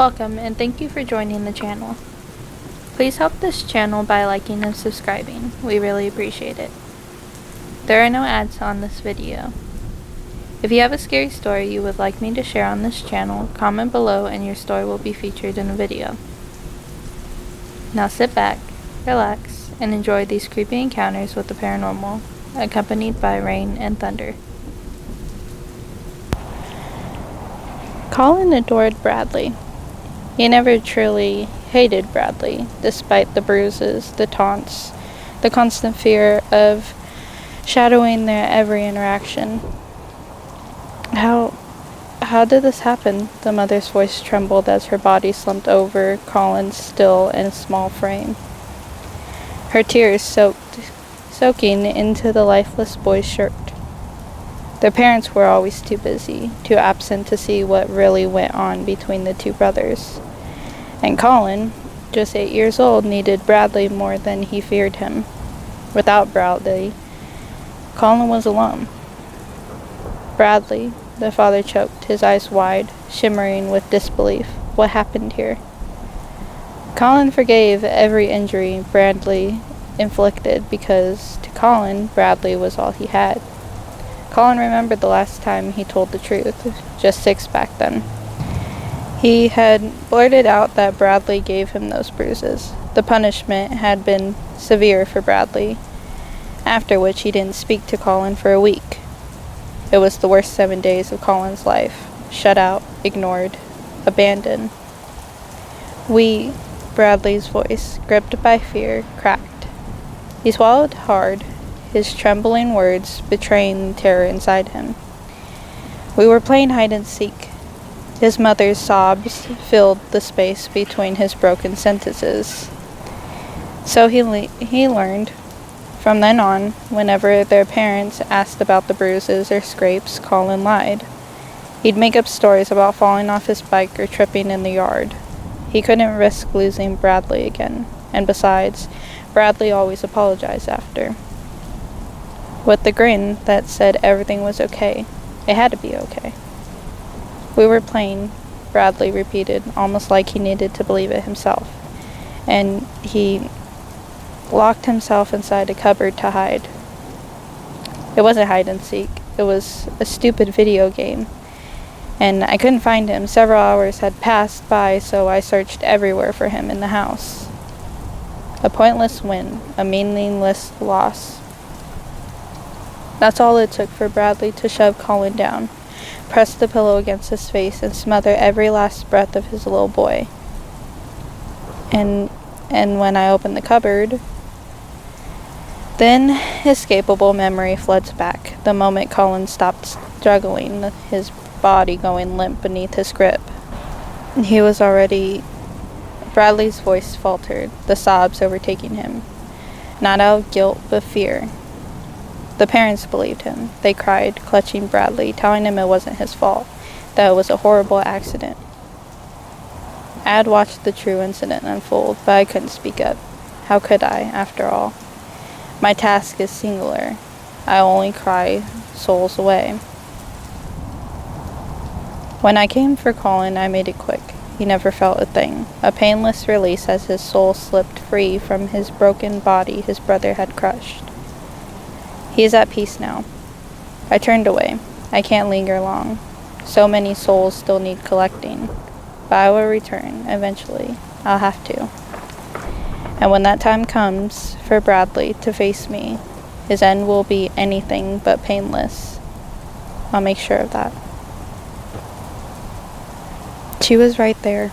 Welcome, and thank you for joining the channel. Please help this channel by liking and subscribing. We really appreciate it. There are no ads on this video. If you have a scary story you would like me to share on this channel, comment below and your story will be featured in a video. Now sit back, relax, and enjoy these creepy encounters with the paranormal, accompanied by rain and thunder. Colin adored Bradley. He never truly hated Bradley, despite the bruises, the taunts, the constant fear of shadowing their every interaction. How did this happen? The mother's voice trembled as her body slumped over Colin's still and small frame. Her tears soaking into the lifeless boy's shirt. Their parents were always too busy, too absent to see what really went on between the two brothers. And Colin, just 8 years old, needed Bradley more than he feared him. Without Bradley, Colin was alone. Bradley, the father choked, his eyes wide, shimmering with disbelief. What happened here? Colin forgave every injury Bradley inflicted because, to Colin, Bradley was all he had. Colin remembered the last time he told the truth, just 6 back then. He had blurted out that Bradley gave him those bruises. The punishment had been severe for Bradley, after which he didn't speak to Colin for a week. It was the worst 7 days of Colin's life. Shut out, ignored, abandoned. Bradley's voice, gripped by fear, cracked. He swallowed hard, his trembling words betraying the terror inside him. We were playing hide and seek. His mother's sobs filled the space between his broken sentences. So he learned. From then on, whenever their parents asked about the bruises or scrapes, Colin lied. He'd make up stories about falling off his bike or tripping in the yard. He couldn't risk losing Bradley again, and besides, Bradley always apologized after. With the grin that said everything was okay. It had to be okay. We were playing, Bradley repeated, almost like he needed to believe it himself. And he locked himself inside a cupboard to hide. It wasn't hide and seek. It was a stupid video game. And I couldn't find him. Several hours had passed by, so I searched everywhere for him in the house. A pointless win, a meaningless loss. That's all it took for Bradley to shove Colin down, press the pillow against his face, and smother every last breath of his little boy. And when I opened the cupboard, then inescapable memory floods back. The moment Colin stopped struggling, his body going limp beneath his grip. Bradley's voice faltered, the sobs overtaking him. Not out of guilt, but fear. The parents believed him. They cried, clutching Bradley, telling him it wasn't his fault, that it was a horrible accident. I had watched the true incident unfold, but I couldn't speak up. How could I, after all? My task is singular. I only cry souls away. When I came for Colin, I made it quick. He never felt a thing. A painless release as his soul slipped free from his broken body his brother had crushed. He is at peace now. I turned away. I can't linger long. So many souls still need collecting. But I will return, eventually. I'll have to. And when that time comes for Bradley to face me, his end will be anything but painless. I'll make sure of that. She was right there.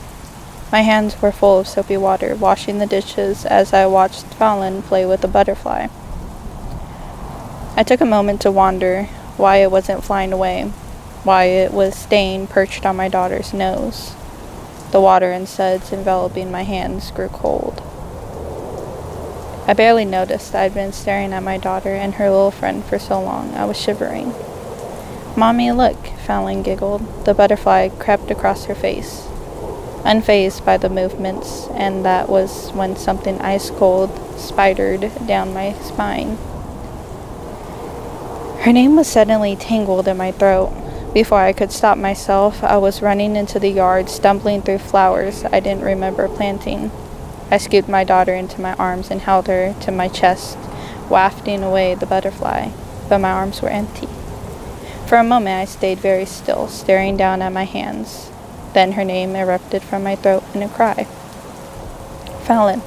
My hands were full of soapy water, washing the dishes as I watched Colin play with a butterfly. I took a moment to wonder why it wasn't flying away, why it was staying perched on my daughter's nose. The water and suds enveloping my hands grew cold. I barely noticed I'd been staring at my daughter and her little friend for so long. I was shivering. "Mommy, look," Fallon giggled. The butterfly crept across her face, unfazed by the movements, and that was when something ice-cold spidered down my spine. Her name was suddenly tangled in my throat. Before I could stop myself, I was running into the yard, stumbling through flowers I didn't remember planting. I scooped my daughter into my arms and held her to my chest, wafting away the butterfly, but my arms were empty. For a moment I stayed very still, staring down at my hands. Then her name erupted from my throat in a cry. Fallon.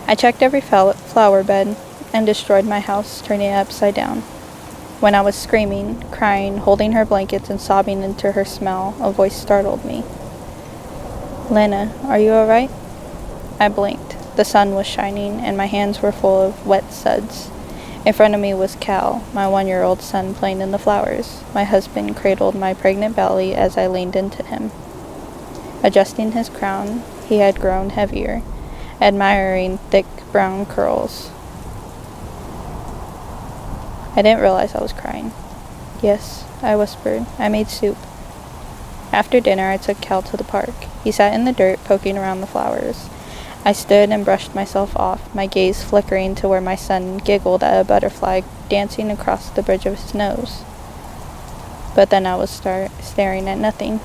I checked every flower bed and destroyed my house, turning it upside down. When I was screaming, crying, holding her blankets and sobbing into her smell, a voice startled me. Lena, are you all right? I blinked. The sun was shining, and my hands were full of wet suds. In front of me was Cal, my 1-year-old son, playing in the flowers. My husband cradled my pregnant belly as I leaned into him. Adjusting his crown, he had grown heavier, admiring thick brown curls. I didn't realize I was crying. Yes, I whispered. I made soup. After dinner, I took Cal to the park. He sat in the dirt, poking around the flowers. I stood and brushed myself off, my gaze flickering to where my son giggled at a butterfly dancing across the bridge of his nose. But then I was staring at nothing.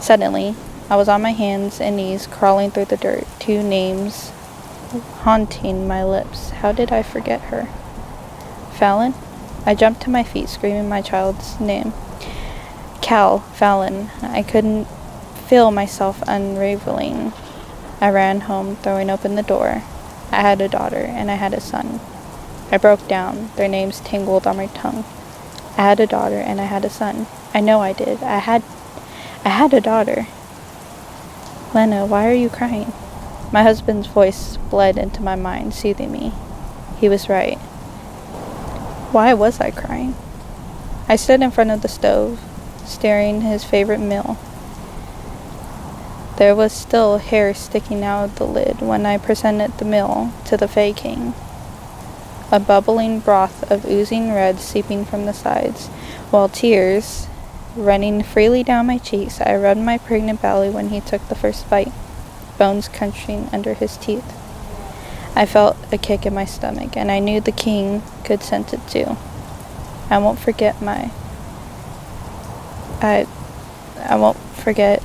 Suddenly, I was on my hands and knees, crawling through the dirt, 2 names haunting my lips. How did I forget her? Fallon? I jumped to my feet, screaming my child's name. Cal, Fallon. I couldn't feel myself unraveling. I ran home, throwing open the door. I had a daughter, and I had a son. I broke down. Their names tingled on my tongue. I had a daughter, and I had a son. I know I did. I had a daughter. Lena, why are you crying? My husband's voice bled into my mind, soothing me. He was right. Why was I crying? I stood in front of the stove, stirring his favorite meal. There was still hair sticking out of the lid when I presented the meal to the Fae King. A bubbling broth of oozing red seeping from the sides, while tears running freely down my cheeks. I rubbed my pregnant belly when he took the first bite, bones crunching under his teeth. I felt a kick in my stomach, and I knew the king could sense it too. I won't forget I won't forget.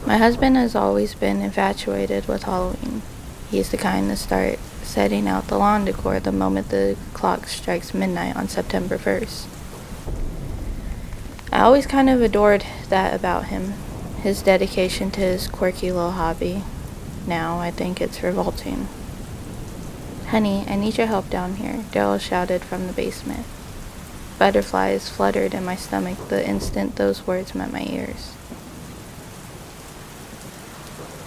My husband has always been infatuated with Halloween. He's the kind to start setting out the lawn decor the moment the clock strikes midnight on September 1st. I always kind of adored that about him, his dedication to his quirky little hobby. Now I think it's revolting. Honey, I need your help down here, Daryl shouted from the basement. Butterflies fluttered in my stomach the instant those words met my ears.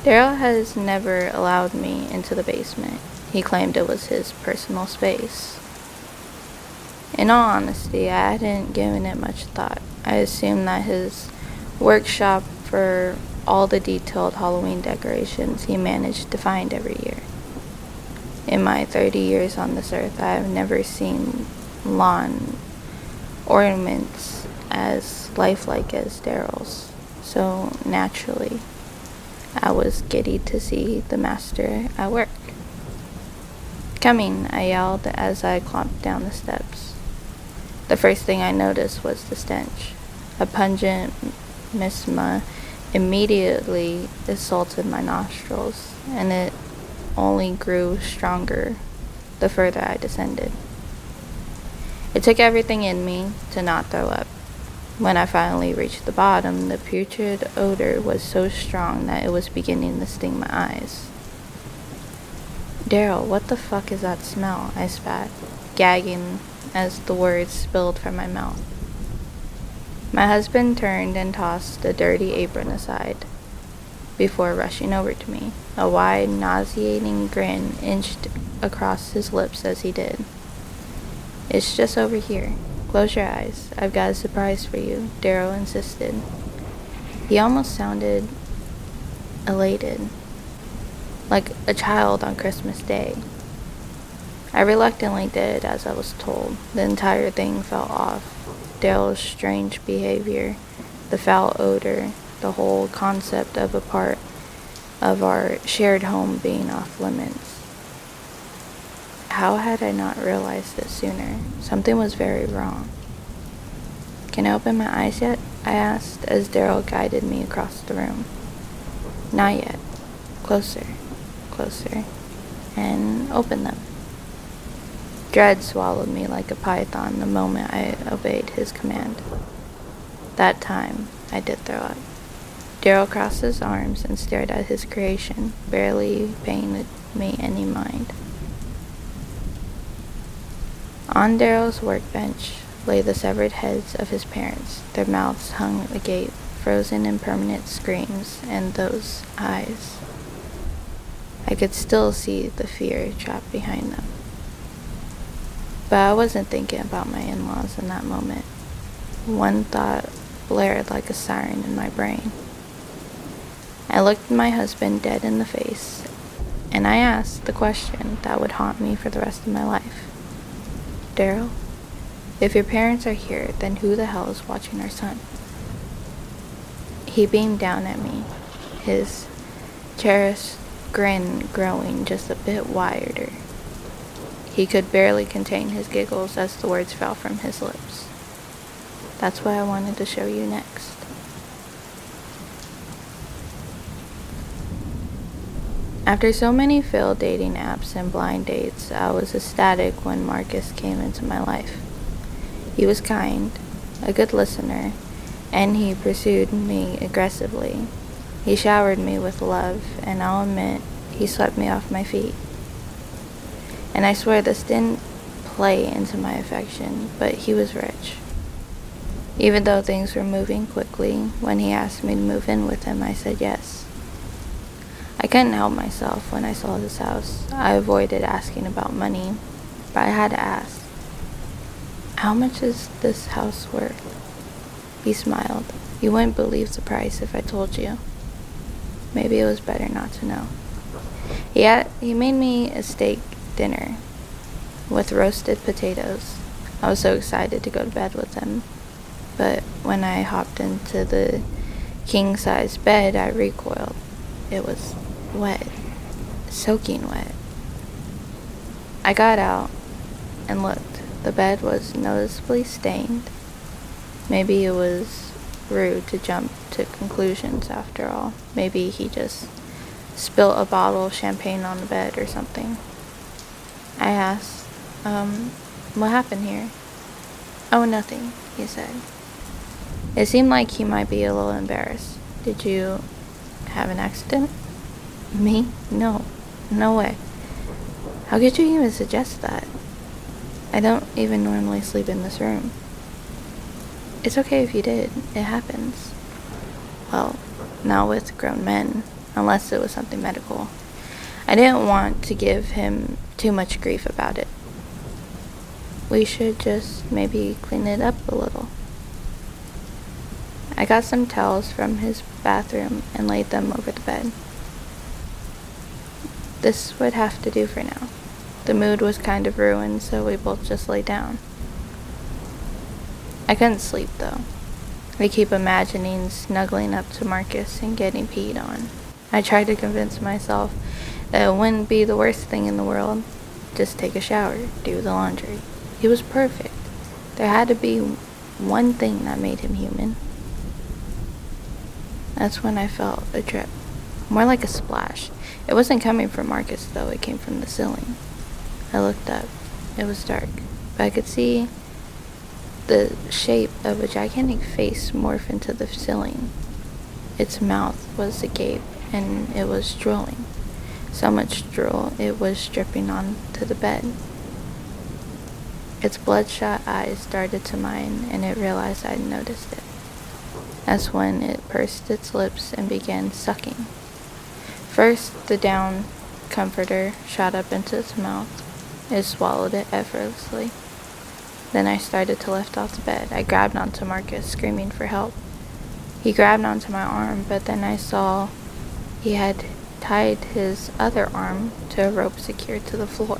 Daryl has never allowed me into the basement. He claimed it was his personal space. In all honesty, I hadn't given it much thought. I assumed that his workshop for all the detailed Halloween decorations he managed to find every year. In my 30 years on this earth, I have never seen lawn ornaments as lifelike as Daryl's. So naturally, I was giddy to see the master at work. Coming, I yelled as I clomped down the steps. The first thing I noticed was the stench. A pungent miasma immediately assaulted my nostrils, and it only grew stronger the further I descended. It took everything in me to not throw up. When I finally reached the bottom, the putrid odor was so strong that it was beginning to sting my eyes. Daryl, what the fuck is that smell? I spat, gagging as the words spilled from my mouth. My husband turned and tossed the dirty apron aside before rushing over to me. A wide, nauseating grin inched across his lips as he did. It's just over here. Close your eyes. I've got a surprise for you, Daryl insisted. He almost sounded elated, like a child on Christmas Day. I reluctantly did as I was told. The entire thing felt off. Daryl's strange behavior, the foul odor, the whole concept of a part of our shared home being off limits. How had I not realized it sooner? Something was very wrong. "Can I open my eyes yet?" I asked as Daryl guided me across the room. "Not yet." Closer, closer, and open them. Dread swallowed me like a python the moment I obeyed his command. That time, I did throw up. Daryl crossed his arms and stared at his creation, barely paying me any mind. On Daryl's workbench lay the severed heads of his parents, their mouths hung agape, frozen in permanent screams, and those eyes. I could still see the fear trapped behind them. But I wasn't thinking about my in-laws in that moment. One thought blared like a siren in my brain. I looked my husband dead in the face, and I asked the question that would haunt me for the rest of my life. "Daryl, if your parents are here, then who the hell is watching our son?" He beamed down at me, his cherished grin growing just a bit wider. He could barely contain his giggles as the words fell from his lips. "That's what I wanted to show you next." After so many failed dating apps and blind dates, I was ecstatic when Marcus came into my life. He was kind, a good listener, and he pursued me aggressively. He showered me with love, and I'll admit, he swept me off my feet. And I swear this didn't play into my affection, but he was rich. Even though things were moving quickly, when he asked me to move in with him, I said yes. I couldn't help myself when I saw his house. I avoided asking about money, but I had to ask, "How much is this house worth?" He smiled. "You wouldn't believe the price if I told you." Maybe it was better not to know. He made me a steak dinner with roasted potatoes. I was so excited to go to bed with him, but when I hopped into the king-size bed, I recoiled. It was wet, soaking wet. I got out and looked. The bed was noticeably stained. Maybe it was rude to jump to conclusions after all. Maybe he just spilled a bottle of champagne on the bed or something. I asked, what happened here?" "Oh, nothing," he said. It seemed like he might be a little embarrassed. "Did you have an accident?" "Me? No. No way. How could you even suggest that? I don't even normally sleep in this room." "It's okay if you did. It happens." Well, not with grown men, unless it was something medical. I didn't want to give him too much grief about it. "We should just maybe clean it up a little." I got some towels from his bathroom and laid them over the bed. This would have to do for now. The mood was kind of ruined, so we both just lay down. I couldn't sleep, though. I keep imagining snuggling up to Marcus and getting peed on. I tried to convince myself that it wouldn't be the worst thing in the world. Just take a shower, do the laundry. He was perfect. There had to be one thing that made him human. That's when I felt a drip. More like a splash. It wasn't coming from Marcus, though. It came from the ceiling. I looked up. It was dark, but I could see the shape of a gigantic face morph into the ceiling. Its mouth was agape, and it was drooling. So much drool, it was dripping onto the bed. Its bloodshot eyes darted to mine, and it realized I'd noticed it. That's when it pursed its lips and began sucking. First, the down comforter shot up into its mouth. It swallowed it effortlessly. Then I started to lift off the bed. I grabbed onto Marcus, screaming for help. He grabbed onto my arm, but then I saw he had tied his other arm to a rope secured to the floor.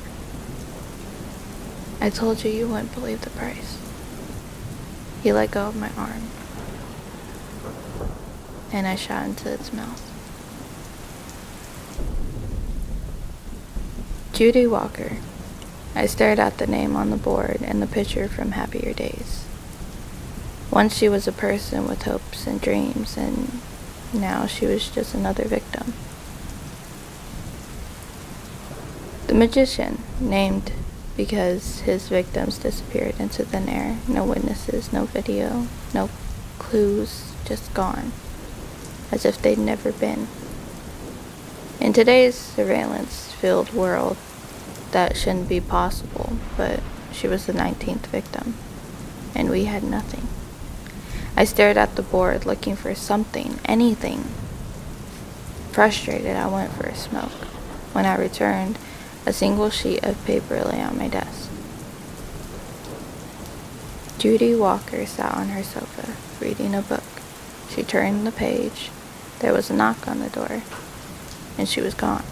"I told you wouldn't believe the price." He let go of my arm, and I shot into its mouth. Judy Walker, I stared at the name on the board and the picture from Happier Days. Once she was a person with hopes and dreams, and now she was just another victim. The magician, named because his victims disappeared into thin air. No witnesses, no video, no clues, just gone, as if they'd never been. In today's surveillance-filled world, that shouldn't be possible, but she was the 19th victim, and we had nothing. I stared at the board, looking for something, anything. Frustrated, I went for a smoke. When I returned, a single sheet of paper lay on my desk. Judy Walker sat on her sofa, reading a book. She turned the page. There was a knock on the door, and she was gone.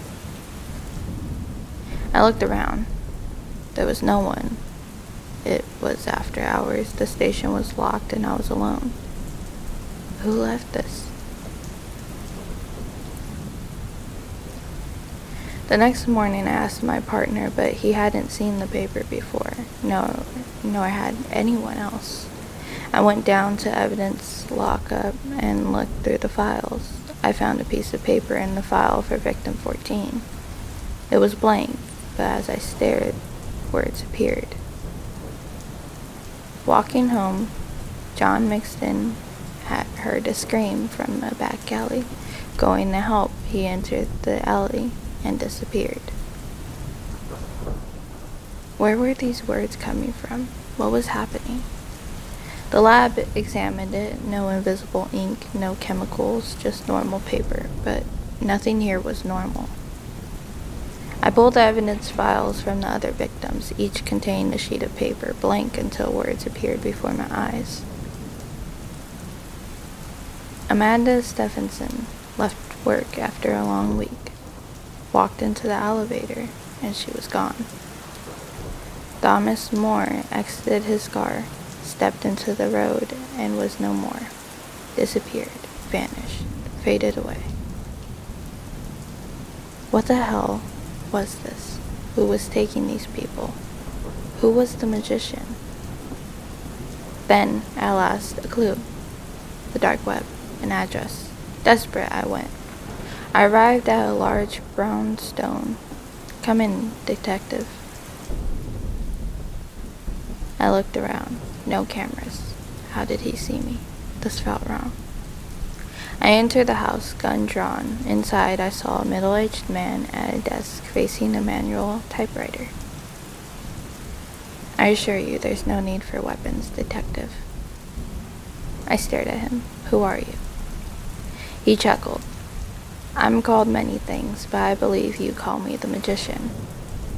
I looked around. There was no one. It was after hours. The station was locked, and I was alone. Who left this? The next morning I asked my partner, but he hadn't seen the paper before, nor had anyone else. I went down to evidence lockup and looked through the files. I found a piece of paper in the file for victim 14. It was blank, but as I stared, words appeared. Walking home, John Mixton had heard a scream from a back alley. Going to help, he entered the alley and disappeared. Where were these words coming from? What was happening? The lab examined it. No invisible ink, no chemicals, just normal paper, but nothing here was normal. I pulled the evidence files from the other victims. Each contained a sheet of paper, blank until words appeared before my eyes. Amanda Stephenson left work after a long week. Walked into the elevator, and she was gone. Thomas Moore exited his car, stepped into the road, and was no more. Disappeared, vanished, faded away. What the hell was this? Who was taking these people? Who was the magician? Then, at last, a clue. The dark web, an address. Desperate, I went. I arrived at a large brown stone. Come in, detective. I looked around. No cameras. How did he see me? This felt wrong. I entered the house, gun drawn. Inside, I saw a middle-aged man at a desk facing a manual typewriter. I assure you, there's no need for weapons, detective. I stared at him. Who are you? He chuckled. I'm called many things, but I believe you call me the magician.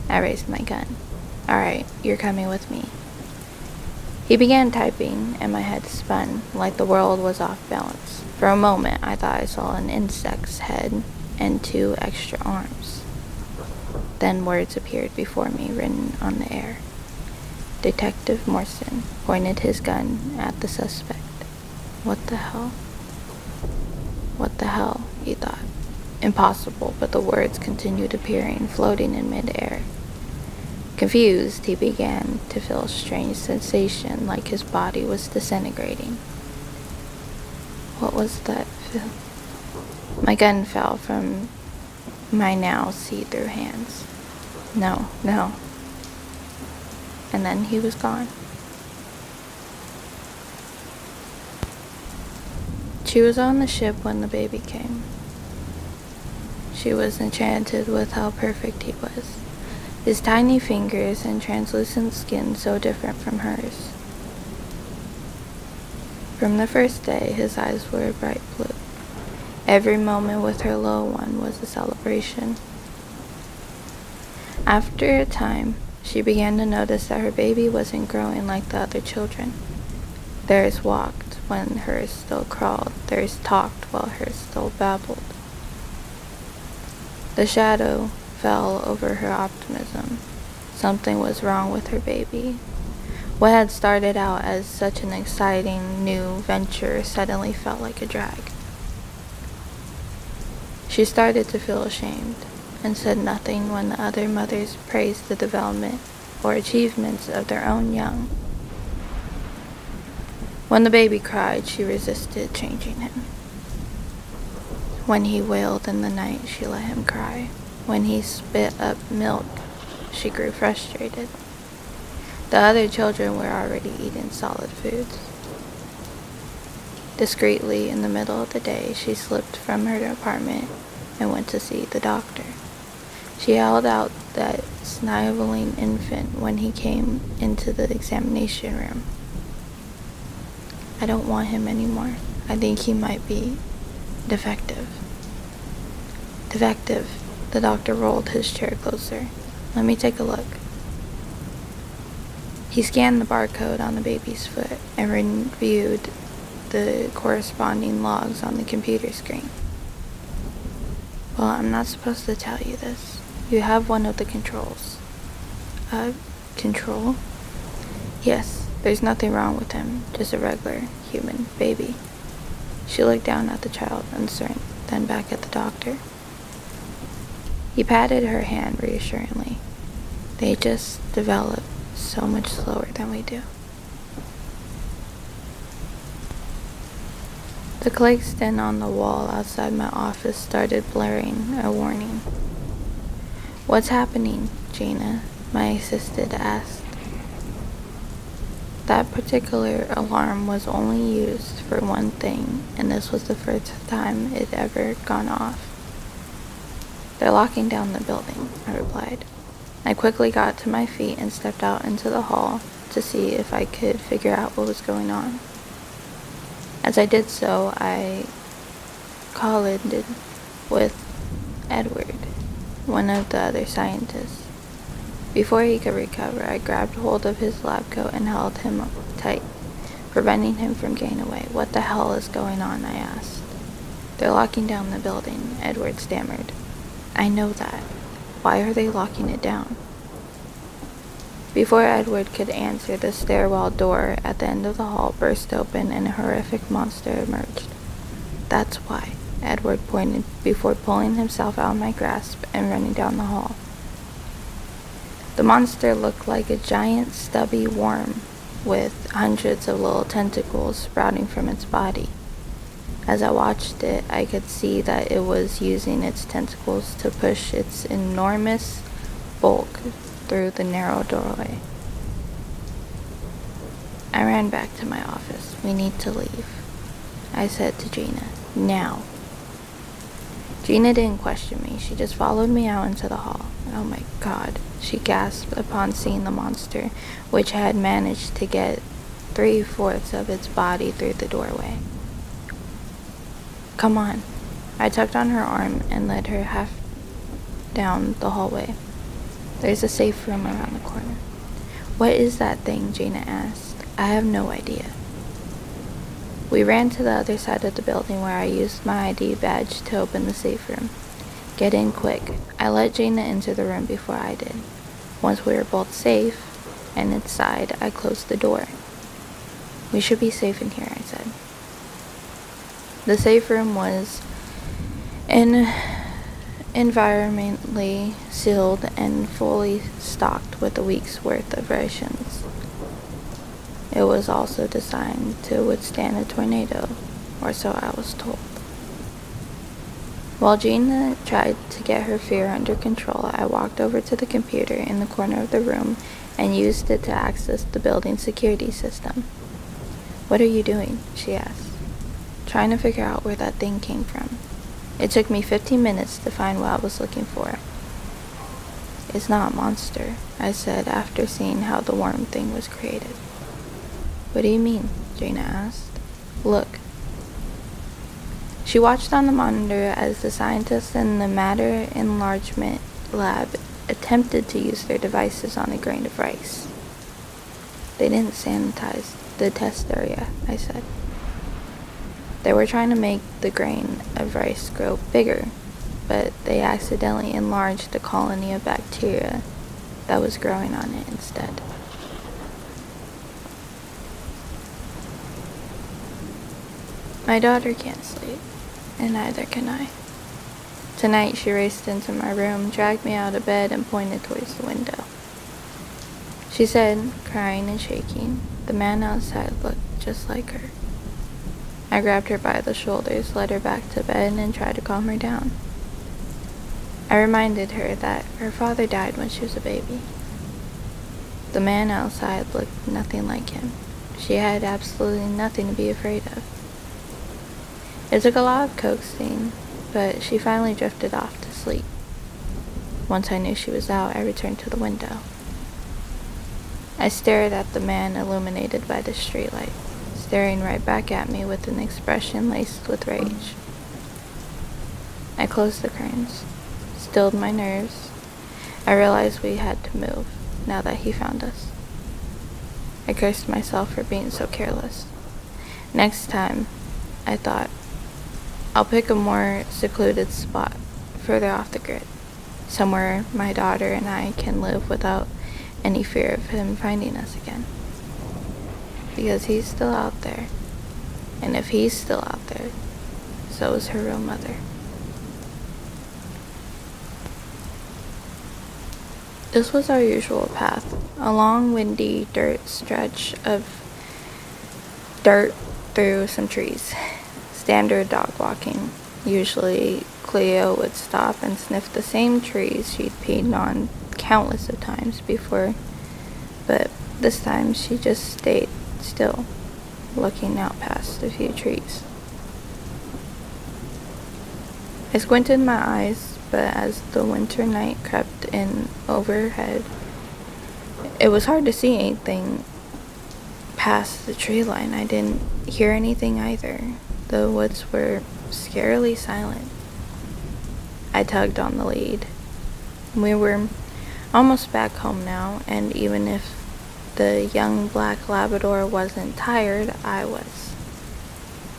I raised my gun. All right, you're coming with me. He began typing, and my head spun, like the world was off balance. For a moment, I thought I saw an insect's head and 2 extra arms. Then words appeared before me, written on the air. Detective Morrison pointed his gun at the suspect. What the hell? What the hell, he thought. Impossible, but the words continued appearing, floating in mid-air. Confused, he began to feel a strange sensation, like his body was disintegrating. What was that feel? My gun fell from my now see-through hands. No. And then he was gone. She was on the ship when the baby came. She was enchanted with how perfect he was. His tiny fingers and translucent skin so different from hers. From the first day, his eyes were a bright blue. Every moment with her little one was a celebration. After a time, she began to notice that her baby wasn't growing like the other children. Theirs walked when hers still crawled. Theirs talked while hers still babbled. The shadow fell over her optimism. Something was wrong with her baby. What had started out as such an exciting new venture suddenly felt like a drag. She started to feel ashamed and said nothing when the other mothers praised the development or achievements of their own young. When the baby cried, she resisted changing him. When he wailed in the night, she let him cry. When he spit up milk, she grew frustrated. The other children were already eating solid foods. Discreetly, in the middle of the day, she slipped from her apartment and went to see the doctor. She held out that sniveling infant when he came into the examination room. I don't want him anymore. I think he might be defective. Defective. The doctor rolled his chair closer. Let me take a look. He scanned the barcode on the baby's foot and reviewed the corresponding logs on the computer screen. Well, I'm not supposed to tell you this. You have one of the controls. Control? Yes, there's nothing wrong with him. Just a regular human baby. She looked down at the child, uncertain, then back at the doctor. He patted her hand reassuringly. They just develop so much slower than we do. The Claxton on the wall outside my office started blaring a warning. What's happening, Gina? My assistant asked. That particular alarm was only used for one thing, and this was the first time it ever gone off. They're locking down the building, I replied. I quickly got to my feet and stepped out into the hall to see if I could figure out what was going on. As I did so, I collided with Edward, one of the other scientists. Before he could recover, I grabbed hold of his lab coat and held him tight, preventing him from getting away. What the hell is going on? I asked. They're locking down the building, Edward stammered. I know that. Why are they locking it down? Before Edward could answer, the stairwell door at the end of the hall burst open and a horrific monster emerged. That's why, Edward pointed before pulling himself out of my grasp and running down the hall. The monster looked like a giant stubby worm with hundreds of little tentacles sprouting from its body. As I watched it, I could see that it was using its tentacles to push its enormous bulk through the narrow doorway. I ran back to my office. We need to leave, I said to Gina. Now. Gina didn't question me. She just followed me out into the hall. Oh my God, she gasped upon seeing the monster, which had managed to get 3/4 of its body through the doorway. Come on. I tugged on her arm and led her half down the hallway. There's a safe room around the corner. What is that thing? Gina asked. I have no idea. We ran to the other side of the building where I used my ID badge to open the safe room. Get in quick. I let Gina into the room before I did. Once we were both safe and inside, I closed the door. We should be safe in here, I said. The safe room was environmentally sealed and fully stocked with a week's worth of rations. It was also designed to withstand a tornado, or so I was told. While Gina tried to get her fear under control, I walked over to the computer in the corner of the room and used it to access the building's security system. What are you doing? She asked. Trying to figure out where that thing came from. It took me 15 minutes to find what I was looking for. It's not a monster, I said after seeing how the worm thing was created. What do you mean? Gina asked. Look. She watched on the monitor as the scientists in the matter enlargement lab attempted to use their devices on a grain of rice. They didn't sanitize the test area, I said. They were trying to make the grain of rice grow bigger, but they accidentally enlarged the colony of bacteria that was growing on it instead. My daughter can't sleep, and neither can I. Tonight she raced into my room, dragged me out of bed, and pointed towards the window. she said, crying and shaking. The man outside looked just like her. I grabbed her by the shoulders, led her back to bed, and tried to calm her down. I reminded her that her father died when she was a baby. The man outside looked nothing like him. She had absolutely nothing to be afraid of. It took a lot of coaxing, but she finally drifted off to sleep. Once I knew she was out, I returned to the window. I stared at the man illuminated by the streetlight, staring right back at me with an expression laced with rage. I closed the curtains, stilled my nerves. I realized we had to move, now that he found us. I cursed myself for being so careless. Next time, I thought, I'll pick a more secluded spot, further off the grid, somewhere my daughter and I can live without any fear of him finding us again. Because he's still out there, and if he's still out there, so is her real mother. This was our usual path, a long, windy dirt stretch of dirt through some trees. Standard dog walking. Usually, Cleo would stop and sniff the same trees she'd peed on countless of times before, but this time she just stayed still, looking out past a few trees. I squinted my eyes, but as the winter night crept in overhead, it was hard to see anything past the tree line. I didn't hear anything either. The woods were scarily silent. I tugged on the lead. We were almost back home now, and even if the young black Labrador wasn't tired, I was.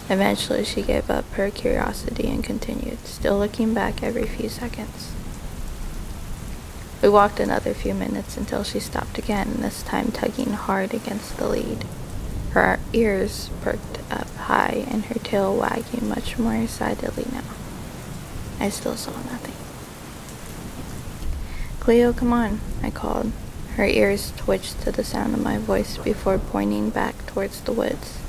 Eventually, she gave up her curiosity and continued, still looking back every few seconds. We walked another few minutes until she stopped again, this time tugging hard against the lead. Her ears perked up high and her tail wagging much more excitedly now. I still saw nothing. "Cleo, come on," I called. Her ears twitched to the sound of my voice before pointing back towards the woods.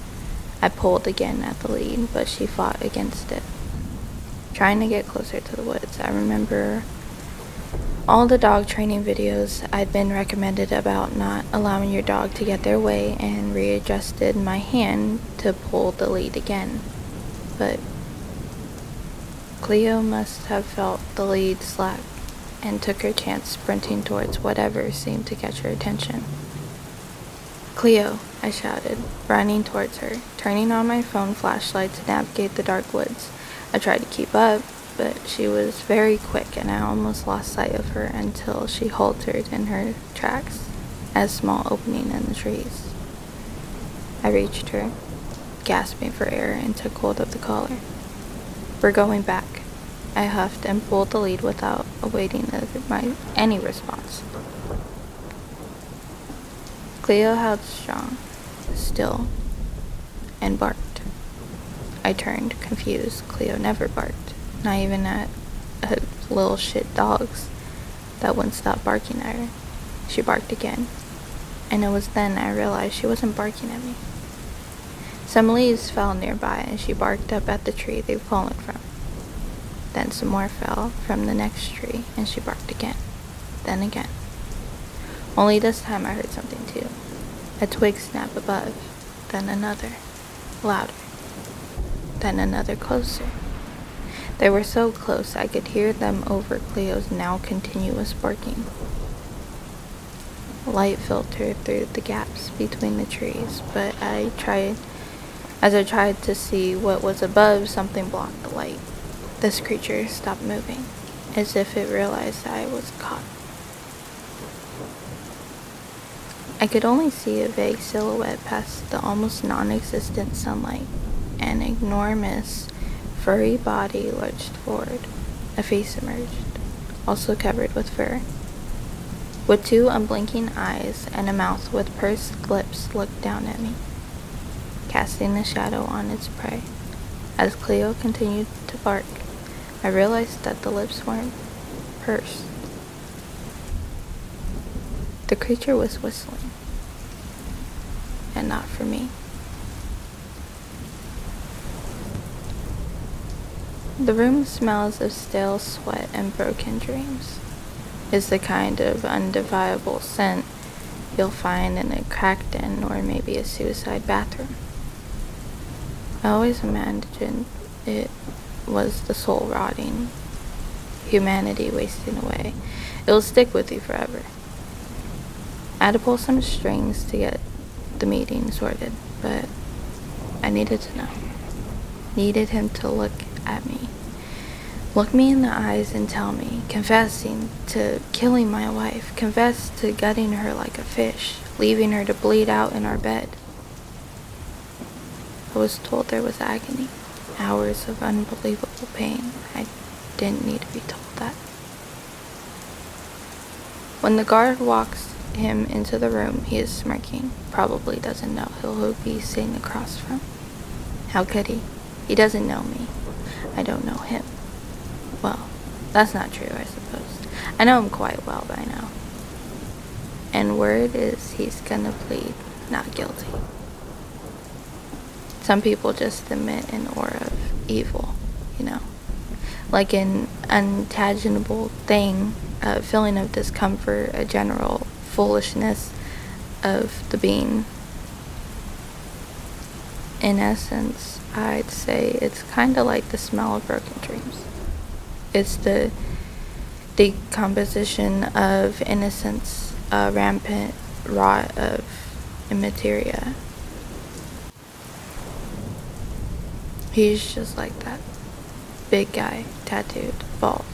I pulled again at the lead, but she fought against it. Trying to get closer to the woods, I remember all the dog training videos I'd been recommended about not allowing your dog to get their way, and readjusted my hand to pull the lead again. But Cleo must have felt the lead slack and took her chance, sprinting towards whatever seemed to catch her attention. "Cleo," I shouted, running towards her, turning on my phone flashlight to navigate the dark woods. I tried to keep up, but she was very quick, and I almost lost sight of her until she halted in her tracks at a small opening in the trees. I reached her, gasping for air, and took hold of the collar. "We're going back," I huffed and pulled the lead without awaiting any response. Cleo held strong, still, and barked. I turned, confused. Cleo never barked, not even at little shit dogs that wouldn't stop barking at her. She barked again, and it was then I realized she wasn't barking at me. Some leaves fell nearby, and she barked up at the tree they'd fallen from. Then some more fell from the next tree, and she barked again, then again. Only this time I heard something too. A twig snap above, then another, louder, then another closer. They were so close I could hear them over Cleo's now continuous barking. Light filtered through the gaps between the trees, but as I tried to see what was above, something blocked the light. This creature stopped moving, as if it realized I was caught. I could only see a vague silhouette past the almost non-existent sunlight. An enormous, furry body lurched forward. A face emerged, also covered with fur. With two unblinking eyes and a mouth with pursed lips, looked down at me, casting a shadow on its prey. As Cleo continued to bark, I realized that the lips weren't pursed. The creature was whistling, and not for me. The room smells of stale sweat and broken dreams. It's the kind of undeniable scent you'll find in a crack den or maybe a suicide bathroom. I always imagined it was the soul rotting, humanity wasting away. It will stick with you forever. I had to pull some strings to get the meeting sorted, but I needed to know. Needed him to look at me. Look me in the eyes and tell me, confessing to killing my wife, confess to gutting her like a fish, leaving her to bleed out in our bed. I was told there was agony, hours of unbelievable pain. I didn't need to be told that. When the guard walks him into the room, he is smirking. Probably doesn't know who he'll be sitting across from. How could he? He doesn't know me. I don't know him. Well, that's not true, I suppose. I know him quite well by now. And word is he's gonna plead not guilty. Some people just emit an aura of evil, you know. Like an untangible thing, a feeling of discomfort, a general foolishness of the being. In essence, I'd say it's kind of like the smell of broken dreams. It's the decomposition of innocence, a rampant rot of immateria. He's just like that. Big guy, tattooed, bald.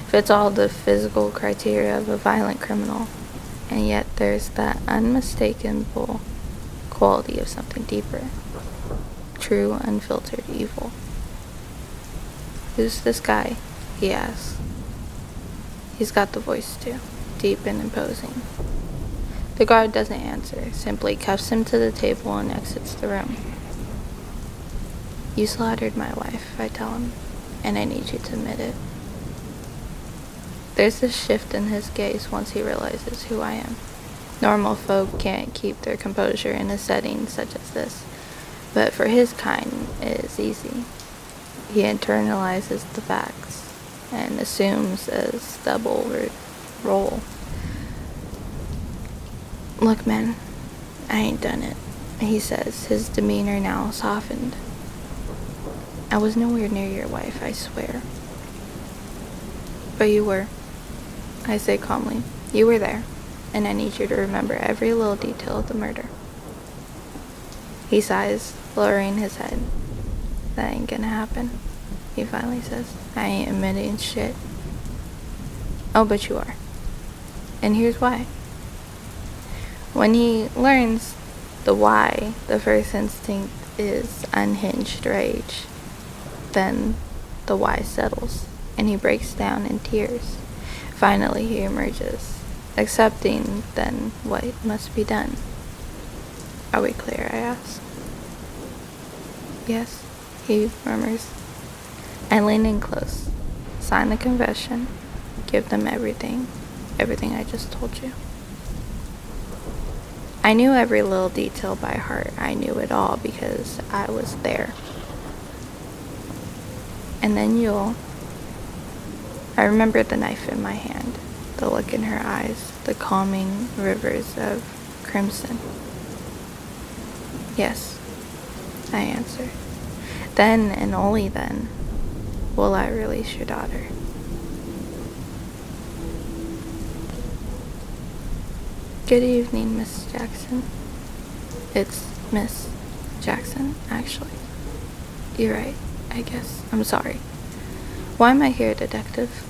Fits all the physical criteria of a violent criminal. And yet there's that unmistakable quality of something deeper. True, unfiltered evil. Who's this guy? He asks. He's got the voice too, deep and imposing. The guard doesn't answer, simply cuffs him to the table and exits the room. You slaughtered my wife, I tell him, and I need you to admit it. There's a shift in his gaze once he realizes who I am. Normal folk can't keep their composure in a setting such as this, but for his kind, it is easy. He internalizes the facts and assumes a double role. Look, man, I ain't done it, he says, his demeanor now softened. I was nowhere near your wife, I swear. But you were, I say calmly. You were there, and I need you to remember every little detail of the murder. He sighs, lowering his head. That ain't gonna happen, he finally says. I ain't admitting shit. Oh, but you are. And here's why. When he learns the why, the first instinct is unhinged rage. Then the why settles, and he breaks down in tears. Finally he emerges, accepting then what must be done. Are we clear, I ask. Yes, he murmurs. I lean in close, sign the confession, give them everything I just told you. I knew every little detail by heart. I knew it all because I was there. And then I remembered the knife in my hand, the look in her eyes, the calming rivers of crimson. Yes, I answered. Then and only then will I release your daughter. Good evening, Miss Jackson. It's Miss Jackson, actually. You're right, I guess. I'm sorry. Why am I here, detective?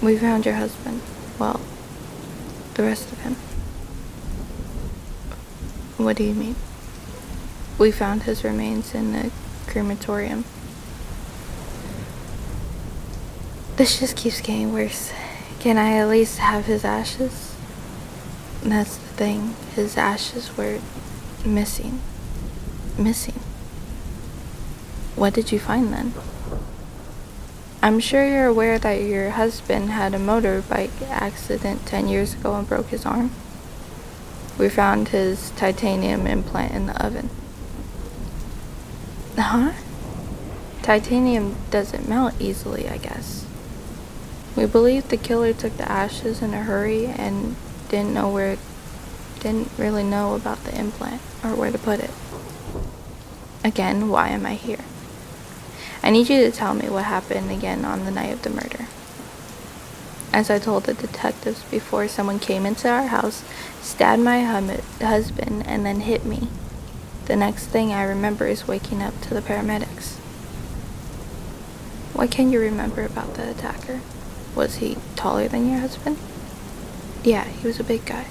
We found your husband. Well, the rest of him. What do you mean? We found his remains in the crematorium. This just keeps getting worse. Can I at least have his ashes? That's the thing. His ashes were missing. Missing. What did you find then? I'm sure you're aware that your husband had a motorbike accident 10 years ago and broke his arm. We found his titanium implant in the oven. Huh? Titanium doesn't melt easily, I guess. We believe the killer took the ashes in a hurry and didn't really know about the implant or where to put it. Again, why am I here? I need you to tell me what happened again on the night of the murder. As I told the detectives before, someone came into our house, stabbed my husband, and then hit me. The next thing I remember is waking up to the paramedics. What can you remember about the attacker? Was he taller than your husband? Yeah, he was a big guy.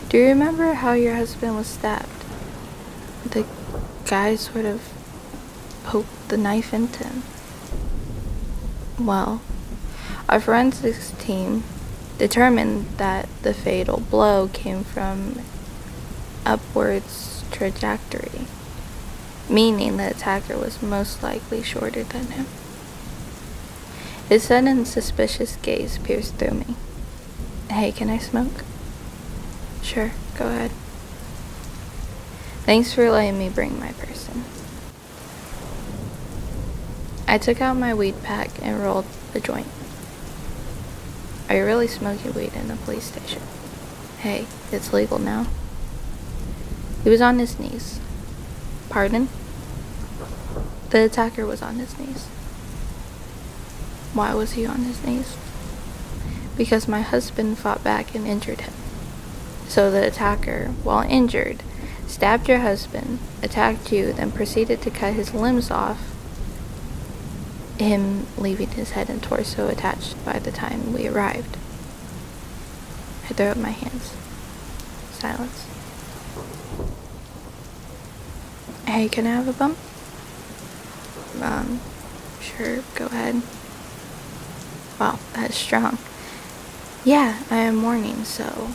Do you remember how your husband was stabbed? The guy sort of poked the knife into him. Well, our forensics team determined that the fatal blow came from upwards trajectory, meaning the attacker was most likely shorter than him. His sudden suspicious gaze pierced through me. Hey, can I smoke? Sure, go ahead. Thanks for letting me bring my person. I took out my weed pack and rolled a joint. Are you really smoking weed in a police station? Hey, it's legal now. He was on his knees. Pardon? The attacker was on his knees. Why was he on his knees? Because my husband fought back and injured him. So the attacker, while injured, stabbed your husband, attacked you, then proceeded to cut his limbs off, him leaving his head and torso attached by the time we arrived. I threw up my hands. Silence. Hey, can I have a bump? Sure, go ahead. Wow, that's strong. Yeah, I am mourning, so...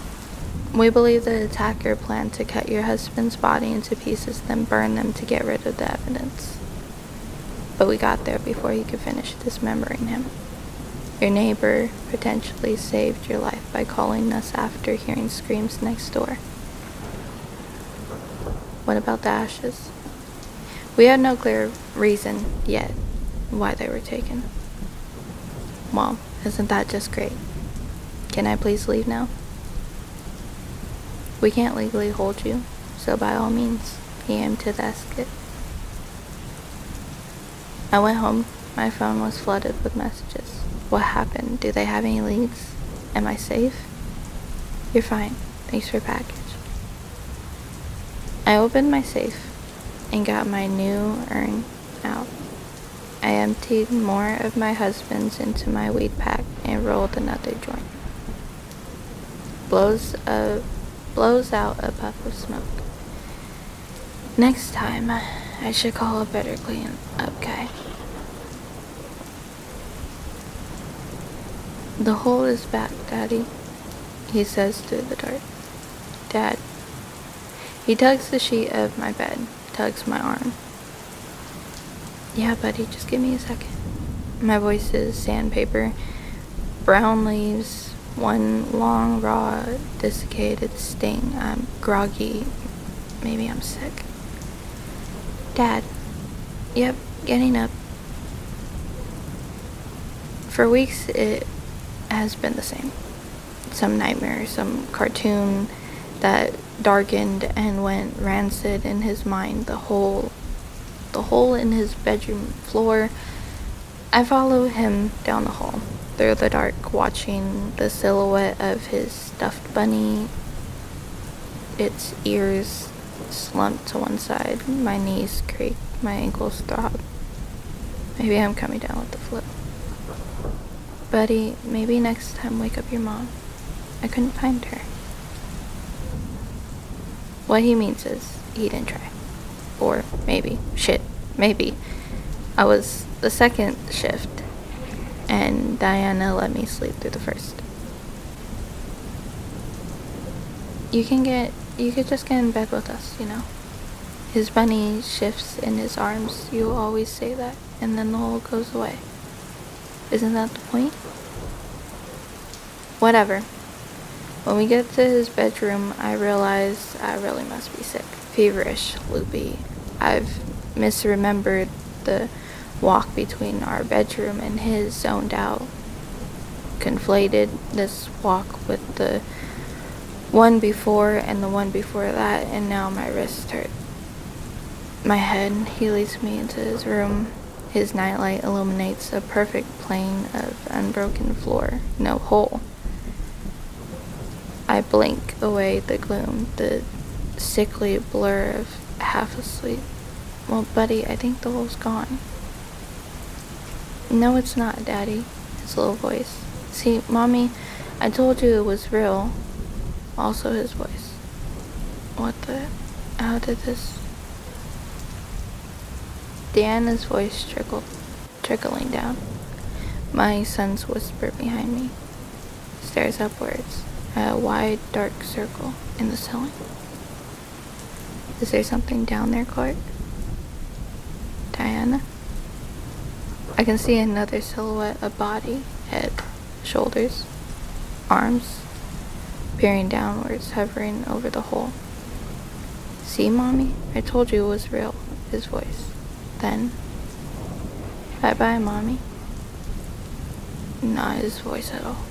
We believe the attacker planned to cut your husband's body into pieces, then burn them to get rid of the evidence. But we got there before he could finish dismembering him. Your neighbor potentially saved your life by calling us after hearing screams next door. What about the ashes? We had no clear reason yet why they were taken. Well, isn't that just great? Can I please leave now? We can't legally hold you, so by all means, he aimed to the exit. I went home. My phone was flooded with messages. What happened? Do they have any leads? Am I safe? You're fine. Thanks for your package. I opened my safe and got my new urn out. I emptied more of my husband's into my weed pack and rolled another joint. Blows out a puff of smoke. Next time, I should call a better clean up guy. The hole is back, Daddy, he says through the dark. Dad. He tugs the sheet of my bed, tugs my arm. Yeah, buddy, just give me a second. My voice is sandpaper. Brown leaves, one long, raw, desiccated sting. I'm groggy. Maybe I'm sick. Dad. Yep, getting up. For weeks, it has been the same. Some nightmare, some cartoon that darkened and went rancid in his mind. The hole in his bedroom floor. I follow him down the hall, through the dark, watching the silhouette of his stuffed bunny, its ears slumped to one side. My knees creak, my ankles throb. Maybe I'm coming down with the flu. Buddy, maybe next time wake up your mom. I couldn't find her. What he means is, he didn't try. Or maybe, maybe. I was the second shift, and Diana let me sleep through the first. You could just get in bed with us, you know. His bunny shifts in his arms. You always say that, and then the hole goes away. Isn't that the point? Whatever. When we get to his bedroom, I realize I really must be sick. Feverish, loopy. I've misremembered the walk between our bedroom and his, zoned out. Conflated this walk with the one before and the one before that, and now my wrist hurt. My head, he leads me into his room. His nightlight illuminates a perfect plane of unbroken floor, no hole. I blink away the gloom, the sickly blur of half asleep. Well, buddy, I think the hole's gone. No, it's not, Daddy, his little voice. See, Mommy, I told you it was real. Also his voice. How did this? Deanna's voice trickling down. My son's whisper behind me. Stares upwards. A wide, dark circle in the ceiling. Is there something down there, Clark? Diana? I can see another silhouette, a body, head, shoulders, arms, peering downwards, hovering over the hole. See, Mommy? I told you it was real, his voice. Then, bye-bye, Mommy. Not his voice at all.